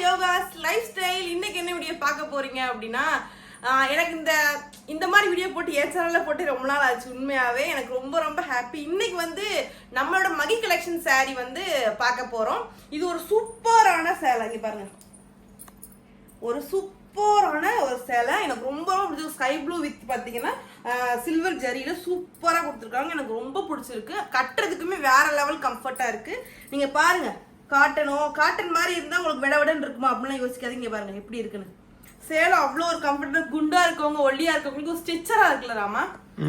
Yogas life style. இன்னைக்கு என்ன video பார்க்க போறீங்க அப்படின்னா, எனக்கு இந்த மாதிரி வீடியோ போட்டு என் சேனல்ல போட்டு ரொம்ப நாள் ஆச்சு. உண்மையாவே எனக்கு ரொம்ப ரொம்ப ஹாப்பி. இன்னைக்கு வந்து நம்மளோட மகி கலெக்ஷன் சாரி வந்து பார்க்க போறோம். இது ஒரு சூப்பரான சேலை. இங்க பாருங்க, ஒரு சூப்பரான ஒரு சேலை. எனக்கு ரொம்ப ரொம்ப பிடிச்சது. ஸ்கை ப்ளூ வித் பார்த்தீங்கன்னா சில்வர் ஜரியில சூப்பராக கொடுத்துருக்காங்க. எனக்கு ரொம்ப பிடிச்சிருக்கு. கட்டுறதுக்குமே வேற லெவல் கம்ஃபர்ட்டா இருக்கு. நீங்க பாருங்க, காட்டன் மாதிரி இருந்தா உங்களுக்கு விடவிடன்னு இருக்குமா அப்படிலாம் யோசிக்காதீங்க. பாருங்க எப்படி இருக்குன்னு. சேலை அவ்வளோ ஒரு கம்ஃபர்டபுள். குண்டா இருக்கவங்க ஒல்லியா இருக்கவங்களுக்கு ஒரு ஸ்ட்ரெச்சரா இருக்குல்ல ராமா,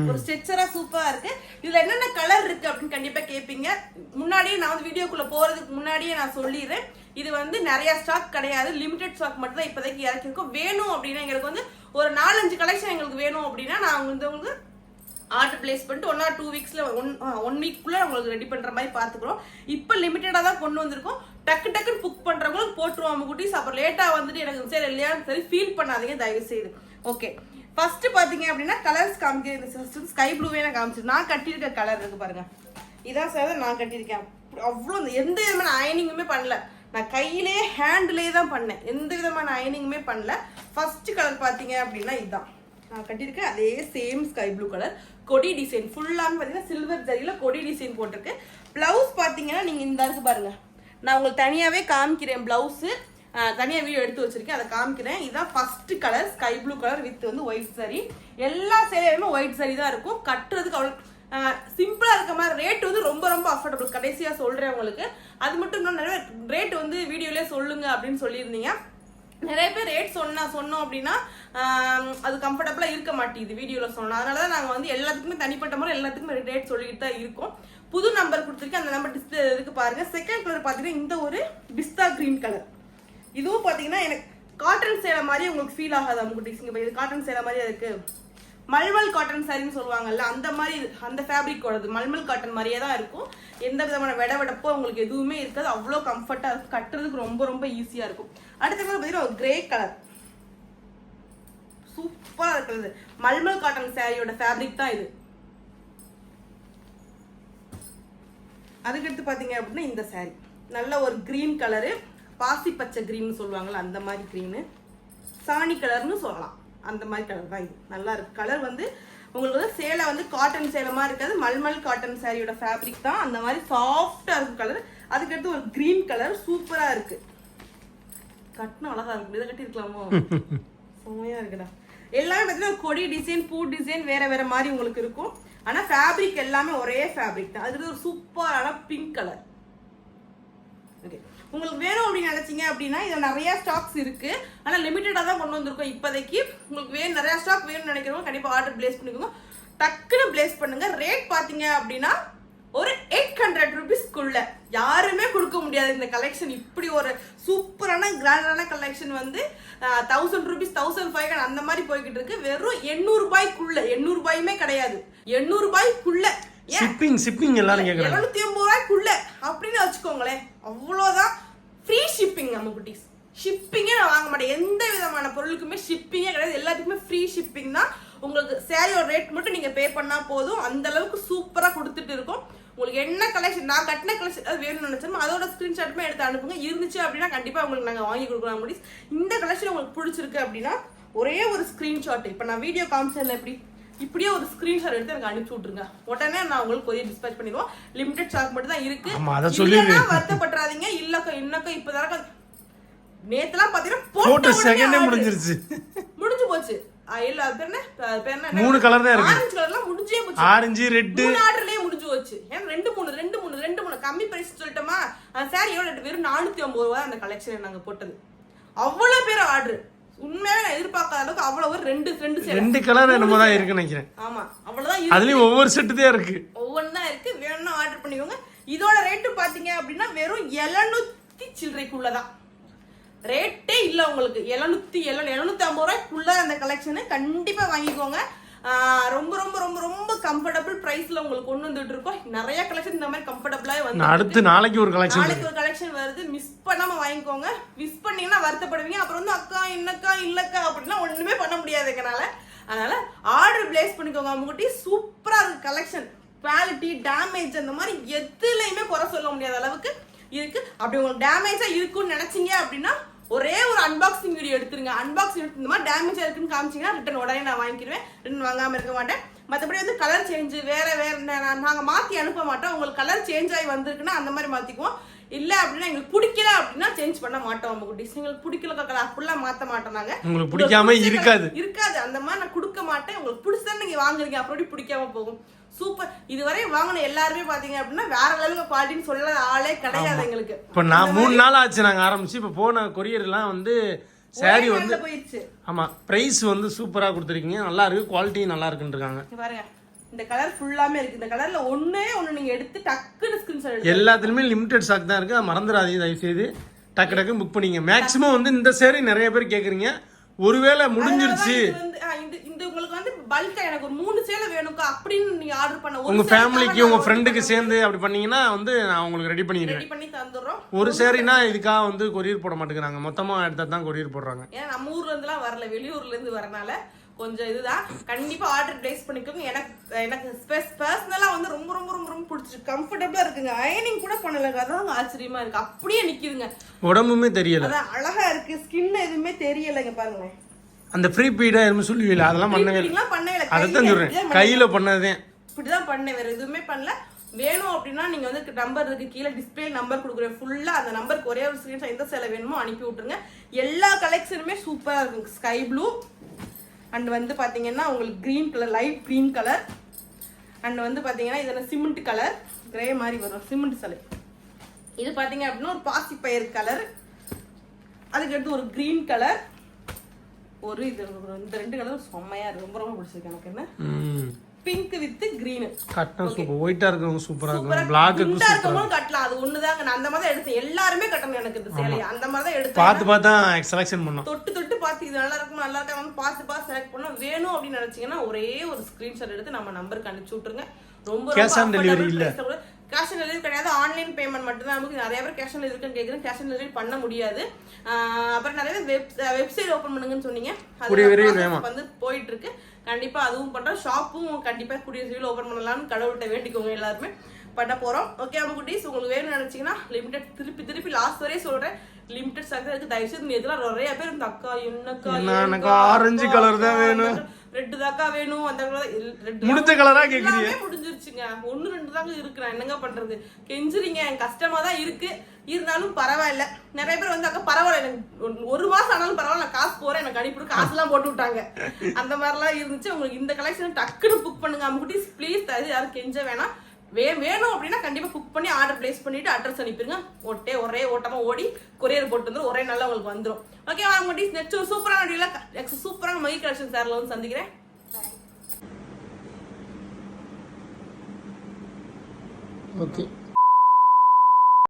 ஒரு ஸ்ட்ரெச்சரா சூப்பரா இருக்கு. இதுல என்னென்ன கலர் இருக்கு அப்படின்னு கண்டிப்பா கேட்பீங்க. முன்னாடியே நான் வந்து வீடியோக்குள்ள போறதுக்கு முன்னாடியே நான் சொல்லிடுறேன், இது வந்து நிறைய ஸ்டாக் கிடையாது, லிமிடெட் ஸ்டாக் மட்டும் தான் இப்போதைக்கு இறக்கிருக்கோம். வேணும் அப்படின்னா எங்களுக்கு வந்து ஒரு 4-5 கலெக்ஷன் எங்களுக்கு வேணும் அப்படின்னா நான் வந்து உங்களுக்கு ஆர்டர் பிளேஸ் பண்ணிட்டு 1 or 2 வீக்ஸ்ல ஒன் வீக்குள்ள உங்களுக்கு ரெடி பண்ற மாதிரி பாத்துக்கிறோம். இப்போ லிமிட்டடா தான் கொண்டு வந்திருக்கோம். டக்குன்னு புக் பண்றவங்களுக்கு போட்டுருவாங்க குட்டீஸ். அப்புறம் லேட்டா வந்துட்டு எனக்கு சரி இல்லையான்னு சரி ஃபீல் பண்ணாதீங்க தயவு செய்து. ஓகே, ஃபர்ஸ்ட் பாத்தீங்க அப்படின்னா கலர்ஸ் காமிக்கிறேன். ஸ்கை ப்ளூவே நான் காமிச்சிருக்கேன். நான் கட்டியிருக்க கலர் இருக்கு பாருங்க, இதான் சார் நான் கட்டியிருக்கேன். அவ்வளோ எந்த விதமான அயனிங்குமே பண்ணல, நான் கையிலே ஹேண்ட்லேயே தான் பண்ணேன். எந்த விதமான அயனிங்குமே பண்ணல. ஃபர்ஸ்ட் கலர் பாத்தீங்க அப்படின்னா இதுதான் நான் கட்டியிருக்கேன். அதே சேம் ஸ்கை ப்ளூ கலர், கொடி டிசைன் ஃபுல்லாமே பார்த்தீங்கன்னா சில்வர் ஜரியில கொடி டிசைன் போட்டிருக்கு. பிளவுஸ் பார்த்தீங்கன்னா நீங்க இந்த இருக்கு பாருங்க, நான் உங்களுக்கு தனியாவே காமிக்கிறேன். பிளவுஸ் தனியாக வீடியோ எடுத்து வச்சிருக்கேன், அதை காமிக்கிறேன். இதுதான் first colour sky blue colour with வந்து ஒயிட் சரி. எல்லா சேலையுமே ஒயிட் சரி தான் இருக்கும். கட்டுறதுக்கு அவ்வளோ சிம்பிளா இருக்க மாதிரி. ரேட் வந்து ரொம்ப ரொம்ப அஃபோர்டபுள். கடைசியா சொல்றேன் உங்களுக்கு. அது மட்டும் இன்னும் நிறைய ரேட் வந்து வீடியோலயே சொல்லுங்க அப்படின்னு சொல்லியிருந்தீங்க. நிறைய பேர் ரேட் சொன்னோம் அப்படின்னா அது கம்ஃபர்டபுளா இருக்க மாட்டேங்குது வீடியோல சொன்னோம். அதனாலதான் நாங்க வந்து எல்லாத்துக்குமே தனிப்பட்ட முறை எல்லாத்துக்குமே ரேட் சொல்லிட்டு தான் இருக்கோம். புது நம்பர் கொடுத்துருக்கேன், அந்த நம்பர் டிஸ்பிளே இருக்கு பாருங்க. செகண்ட் கலர் பாத்தீங்கன்னா இந்த ஒரு பிஸ்தா கிரீன் கலர். இதுவும் பாத்தீங்கன்னா எனக்கு காட்டன் சேலை மாதிரி உங்களுக்கு ஃபீல் ஆகாது. அவங்க இது காட்டன் சேலை மாதிரி இருக்கு. மல்மல் காட்டன் சாரின்னு சொல்லுவாங்கல்ல, அந்த மாதிரி அந்த ஃபேப்ரிக்கோடது மல்மல் காட்டன் மாதிரியே தான் இருக்கும். எந்த விதமான வெடப்போ உங்களுக்கு எதுவுமே இருக்காது. அவ்வளோ கம்ஃபர்ட்டா இருக்கும். கட்டுறதுக்கு ரொம்ப ரொம்ப ஈஸியா இருக்கும். அடுத்த கலர் பார்த்தீங்கன்னா ஒரு கிரே கலர், சூப்பரா இருக்கிறது. மல்மல் காட்டன் சாரியோட ஃபேப்ரிக் தான் இது. அதுக்கடுத்து பாத்தீங்க அப்படின்னா இந்த சாரி நல்ல ஒரு கிரீன் கலரு, பாசி பச்சை கிரீன் சொல்லுவாங்கல்ல அந்த மாதிரி கிரீனு, சாணி கலர்னு சொல்லலாம், அந்த மாதிரி கலர் தான் இது. நல்லா இருக்கு. கலர் வந்து உங்களுக்கு வந்து சேலை வந்து காட்டன் சேலை மாதிரி இருக்காது, மல்மல் காட்டன் சாரியோட ஃபேப்ரிக் தான். அந்த மாதிரி சாஃப்டா இருக்கு கலர். அதுக்கடுத்து ஒரு கிரீன் கலர் சூப்பரா இருக்கு. கட்டினா அழகா இருக்கு. இதை கட்டி இருக்கலாமோ, செம்மையா இருக்குடா. எல்லாமே பார்த்தீங்கன்னா கொடி டிசைன், பூ டிசைன் வேற வேற மாதிரி உங்களுக்கு இருக்கும். ஆனா ஃபேப்ரிக் எல்லாமே ஒரே ஃபேப்ரிக் தான். அதுக்கு ஒரு சூப்பரான பிங்க் கலர். ஓகே, உங்களுக்கு வேணும் அப்படின்னு நினைச்சீங்க அப்படின்னா இதுல நிறைய ஸ்டாக்ஸ் இருக்கு. ஆனா லிமிட்டடா தான் கொண்டு வந்திருக்கோம் இப்போதைக்கு. உங்களுக்கு நிறைய ஸ்டாக் வேணும்னு நினைக்கிறவங்க கண்டிப்பா ஆர்டர் பிளேஸ் பண்ணிக்கோங்க. டக்குன்னு பிளேஸ் பண்ணுங்க. ரேட் பாத்தீங்க அப்படின்னா ஒரு 800 rupeesக்குள்ள யாருமே கொடுக்க முடியாது இந்த கலெக்ஷன். இப்படி ஒரு சூப்பரான கிராண்டான கலெக்ஷன் வந்து 1000 rupees 1500 அந்த மாதிரி போய்கிட்டு இருக்கு. வெறும் 800 ரூபாய்க்குள்ள, 800 ரூபாயுமே கிடையாது, 800 ரூபாய்க்குள்ள. ஷிப்பிங் எல்லாரும் கேக்குறாங்க. 750 ரூபாய்க்குள்ள அப்படின்னு வச்சுக்கோங்களேன். அவ்வளவுதான். Free shipping. நம்ம குட்டீஸ் ஷிப்பிங்கே நான் வாங்க மாட்டேன். எந்த விதமான பொருளுக்குமே ஷிப்பிங்கே கிடையாது. எல்லாத்துக்குமே ஃப்ரீ ஷிப்பிங் தான். உங்களுக்கு சேரியோட ரேட் மட்டும் நீங்க பே பண்ணா போதும். அந்த அளவுக்கு சூப்பரா கொடுத்துட்டு இருக்கோம். உங்களுக்கு என்ன கலெக்ஷன், நான் கட்டின கலெக்ஷன் அது வேணும்னு நினைச்சோம் அதோட ஸ்கிரீன்ஷாட்டுமே எடுத்து அனுப்புங்க. இருந்துச்சு அப்படின்னா கண்டிப்பா உங்களுக்கு நாங்க வாங்கி கொடுக்கலாம். முடியும் இந்த கலெக்ஷன் உங்களுக்கு பிடிச்சிருக்கு அப்படின்னா ஒரே ஒரு ஸ்கிரீன்ஷாட், இப்ப நான் வீடியோ காமிச்சதுல எப்படி இப்படியே ஒரு ஸ்கிரீன்ஷாட் எடுத்து எனக்கு அனுப்பிச்சு விட்டுருங்க. உடனே நான் உங்களுக்கு கொரியர் டிஸ்பேச் பண்ணிடுவோம். லிமிடெட் ஸ்டாக் மட்டும் தான் இருக்கு. வருத்தப்படாதீங்க. இல்லக்கா இன்னக்கா இப்பதான் நேத்துலாம் பாத்தீங்கன்னா முடிஞ்சு போச்சு. இல்ல அது பேர் என்ன 3 கலர் தான் இருக்கு. ஆரஞ்சு கலர்லாம் முடிஞ்சே போச்சு. ஆரஞ்சு ரெட் ஆர்டர்லயே முடிஞ்சு போச்சு. ஏன் 2-3 கம்மி பிரைஸ் சொல்லிட்டோமா. சாரி எவ்வளவு வெறும் 450 ரூபாய் அந்த கலெக்ஷன் நாங்க போட்டது. அவ்வளவு பேர் ஆர்டர். உண்மையாவே நான் எதிர்பார்க்காத அளவுக்கு அவ்வளவு ரெண்டு கலர் என்னமோ தான் இருக்கு நினைக்கிறேன். ஆமா அவ்வளவுதான் இருக்கு. அதுலயும் ஒவ்வொரு செட் தான் இருக்கு, ஒவ்வொன்னு தான் இருக்கு. வேணும்னா ஆர்டர் பண்ணிக்கோங்க. இதோட ரேட் பாத்தீங்க அப்படின்னா வெறும் 700 சில்லறைக்குள்ளதான். ரேட்டே இல்ல உங்களுக்கு. 750 ரூபாய்க்குள்ள அந்த கலெக்ஷன் கண்டிப்பா வாங்கிக்கோங்க. ரொம்ப ரொம்ப ரொம்ப ரொம்ப கம்ஃபர்டபுள் பிரைஸ்ல உங்களுக்கு கொண்டு வந்துட்டு இருக்கோம். நிறைய கலெக்ஷன் இந்த மாதிரி கம்ஃபர்டபுளா வந்து அடுத்து நாளைக்கு ஒரு கலெக்ஷன் வருது. மிஸ் பண்ணாம வாங்கிக்கோங்க. மிஸ் பண்ணீங்கன்னா வருத்தப்படுவீங்க. அப்புறம் வந்து அக்கா என்னக்கா இல்லக்கா அப்படின்னா ஒண்ணுமே பண்ண முடியாதுங்கனால அதனால ஆர்டர் பிளேஸ் பண்ணிக்கோங்க. அவங்ககிட்ட சூப்பரா இருக்கு கலெக்ஷன். குவாலிட்டி, டேமேஜ் அந்த மாதிரி எதுலையுமே குறை சொல்ல முடியாத அளவுக்கு இருக்கு. அப்படி உங்களுக்கு டேமேஜா இருக்குன்னு நினைச்சீங்க அப்படின்னா ஒரே ஒரு அன்பாக்சிங் வீடியோ எடுத்துருங்க. அன்பாக்சிங் எடுத்து இந்த மாதிரி டேமேஜ் இருக்குன்னு காமிச்சிங்கன்னா ரிட்டன் உடனே நான் வாங்கிடுவேன். ரிட்டன் வாங்காமல் இருக்க மாட்டேன். மற்றபடி வந்து கலர் சேஞ்சு வேற நாங்கள் மாற்றி அனுப்ப மாட்டோம். உங்களுக்கு கலர் சேஞ்ச் ஆகி வந்திருக்குன்னா அந்த மாதிரி மாற்றிக்குவோம். இல்லை அப்படின்னா எங்களுக்கு பிடிக்கல அப்படின்னா சேஞ்ச் பண்ண மாட்டோம். நம்ம குட்டீஸ் எங்களுக்கு பிடிக்கல கலர் அப்படிலாம் மாற்ற மாட்டோம். நாங்கள் உங்களுக்கு பிடிக்காம இருக்காது அந்த மாதிரி நான் கொடுக்க மாட்டேன். உங்களுக்கு பிடிச்சதான் நீங்கள் வாங்குறீங்க, அப்படி பிடிக்காம போகும். சூப்பர். இதுவரை வாங்கின எல்லாருமே பாத்தீங்க அப்படின்னா வேற லெவலுக்கு குவாலிட்டின்னு சொல்ல ஆளே கிடையாது எங்களுக்கு. இப்ப நான் 3 நாள் ஆச்சு நாங்க ஆரம்பிச்சு. இப்ப போன கொரியர்லாம் வந்து சாரி வந்து போயிடுச்சு. ஆமா, பிரைஸ் வந்து சூப்பரா கொடுத்துருக்கீங்க, நல்லா இருக்கு, குவாலிட்டி நல்லா இருக்குன்றாங்க. பாருங்க இந்த கலர் ஃபுல்லாமே இருக்கு. இந்த கலர்ல ஒண்ணே நீங்க எடுத்து டக்குன்னு ஸ்கிரீன்ஷாட் எடுத்து எல்லாத்துலயுமே லிமிடெட் ஸ்டாக் தான் இருக்கு, மறந்துடாதீங்க தயவு செய்து. டக்கு டக்கு புக் பண்ணிங்க. மேக்ஸிமம் வந்து இந்த சாரி நிறைய பேர் கேக்குறீங்க. ஒருவேளை முடிஞ்சிருச்சு இந்த உங்களுக்கு வந்து பல்கா எனக்கு ஒரு 3 சேலை வேணும்க்கா அப்படின்னு நீங்க ஆர்டர் பண்ண உங்க ஃபேமிலிக்கு உங்க ஃப்ரெண்டுக்கு சேர்ந்து அப்படி பண்ணீங்கன்னா வந்து நான் உங்களுக்கு ரெடி பண்ணி தந்துடுறோம். ஒரு சாரினா இதுக்காக வந்து கொரியர் போட மாட்டேங்கிறாங்க, மொத்தமா எடுத்தா தான் கொரியர் போடுறாங்க. ஏன்னா நம்ம ஊர்ல இருந்துலாம் வரல, வெளியூர்ல இருந்து வரனால கொஞ்சம் இதுதான். கண்டிப்பா ஆர்டர் பிளேஸ் பண்ணிக்கோங்க. எனக்கு பர்சனலா வந்து ரொம்ப ரொம்ப ரொம்ப ரொம்ப பிடிச்சிருக்கு. கம்ஃபர்டபுளா இருக்குங்க. அயனிங் கூட பண்ணல, அதான் ஆச்சரியமா இருக்கு. அப்படியே நிக்குதுங்க, உடம்புமே தெரியல, அதான் அழகா இருக்கு. ஸ்கின் எதுவுமே தெரியலங்க. பாருங்க அந்த ஃப்ரீ பீடா எதுவும் சொல்லுவீல, அதெல்லாம் பண்ணவே இல்லை. அதான் சொல்றேன், கையில பண்ணதேன் இப்படிதான் பண்ணேன், வேற எதுவுமே பண்ணல. வேணும் அப்படின்னா நீங்க வந்து நம்பர் இருக்கு கீழே, டிஸ்பிளே நம்பர் கொடுக்குறேன். ஃபுல்லா அந்த நம்பருக்கு ஒரே ஒரு ஸ்கிரீன்ஷாட் எந்த சேலை வேணுமோ அனுப்பி விட்டுருங்க. எல்லா கலெக்ஷனுமே சூப்பரா இருக்கும். ஸ்கை ப்ளூ அண்ட் வந்து பாத்தீங்கன்னா உங்களுக்கு green colour, light green colour and வந்து பாத்தீங்கன்னா இதெல்லாம் சிமெண்ட் கலர், கிரே மாதிரி வரும் சிமெண்ட் சேலை. இது பாத்தீங்க அப்படின்னா ஒரு பாசி பயிர் கலர், அதுக்கு அடுத்து ஒரு கிரீன் கலர், ஒரு இது இந்த 2 கலர் செம்மையா இருக்கு, ரொம்ப ரொம்ப பிடிச்சிருக்கு எனக்கு. என்ன பிங்க் வித் கிரீன் கட்டா சூப்பர், ஒயிட்டா இருக்கவங்க சூப்பரா இருக்கும், பிளாக் குண்டா இருக்கவங்க கட்டலாம். அது ஒண்ணுதாங்க, நான் அந்த மாதிரி தான் எடுத்தேன். எல்லாருமே கட்டணும் எனக்கு இந்த சேலை, அந்த மாதிரி தான் எடுத்தேன். பார்த்து செலக்ஷன் பண்ணோம். தொட்டு பார்த்து இது நல்லா இருக்கும் நல்லா இருக்கும் வந்து பார்த்து செலக்ட் பண்ணோம். வேணும் அப்படின்னு நினைச்சீங்கன்னா ஒரே ஒரு ஸ்கிரீன்ஷாட் எடுத்து நம்ம நம்பருக்கு அனுப்பிச்சு விட்டுருங்க. ரொம்ப கேஷ் ஆன் டெலிவரி இல்ல, கேஷ் ஆன் டெலிவரி கிடையாது, ஆன்லைன் பேமெண்ட் மட்டும் தான். நமக்கு நிறைய பேர் கேஷ் ஆன் டெலிவரி கேட்குறேன், கேஷ் ஆன் டெலிவரி பண்ண முடியாது. அப்புறம் நிறைய வெப்சைட் ஓபன் பண்ணுங்கன்னு சொன்னீங்க, அது வந்து போயிட்டு இருக்கு. கண்டிப்பா அதுவும் பண்றோம். ஷாப்பும் கண்டிப்பா கூடிய சீக்கிரம் ஓபன் பண்ணலாம்னு கடவுள்கிட்ட வேண்டிக்கோங்க. எல்லாருமே பண்ண போறோம். ஓகே நம்ம குட்டீஸ், உங்களுக்கு வேணும்னு நினைச்சீங்கன்னா லிமிடெட், திருப்பி லாஸ்ட் வரையும் சொல்றேன், லிமிடெட் ஸ்டாக் இருக்கு. தயவு செய்து இதெல்லாம் நிறைய பேர் இந்த அக்கா எனக்கு ஆரஞ்சு கலர் தான் வேணும், ரெட் தாக்கா வேணும், அந்த முடிஞ்ச கலரா கேக்குறீங்க. முடிஞ்சிருச்சுங்க, 1-2 தாங்க இருக்கு. நான் என்னங்க பண்றது, கெஞ்சுறீங்க, கஷ்டமா தான் இருக்கு. இருந்தாலும் பரவாயில்ல. நிறைய பேர் வந்து அக்கா பரவாயில்ல, எனக்கு 1 மாசம் ஆனாலும் பரவாயில்ல, நான் காசு போறேன், எனக்கு அனுப்பிவிடு, காசு எல்லாம் போட்டு விட்டாங்க. அந்த மாதிரிலாம் இருந்துச்சு. உங்களுக்கு இந்த கலெக்ஷன் டக்குன்னு புக் பண்ணுங்க குட்டீஸ் ப்ளீஸ். தயவு யாரும் கெஞ்ச வேணாம். வேணும் அப்படின்னா கண்டிப்பா புக் பண்ணி ஆர்டர் பிளேஸ் பண்ணிட்டு அட்ரஸ் அனுப்பிடுங்க. ஒரே ஓட்டமா ஓடி கொரியர் போட்டு வந்துடும், ஒரே நல்லா உங்களுக்கு வந்துடும். ஓகே வாங்க குட்டீஸ், நெக்ஸ்ட் ஒரு சூப்பரான வீடியோல சூப்பரான மகி கலெக்ஷன் சார்ல வந்து சந்திக்கிறேன். ஓகே.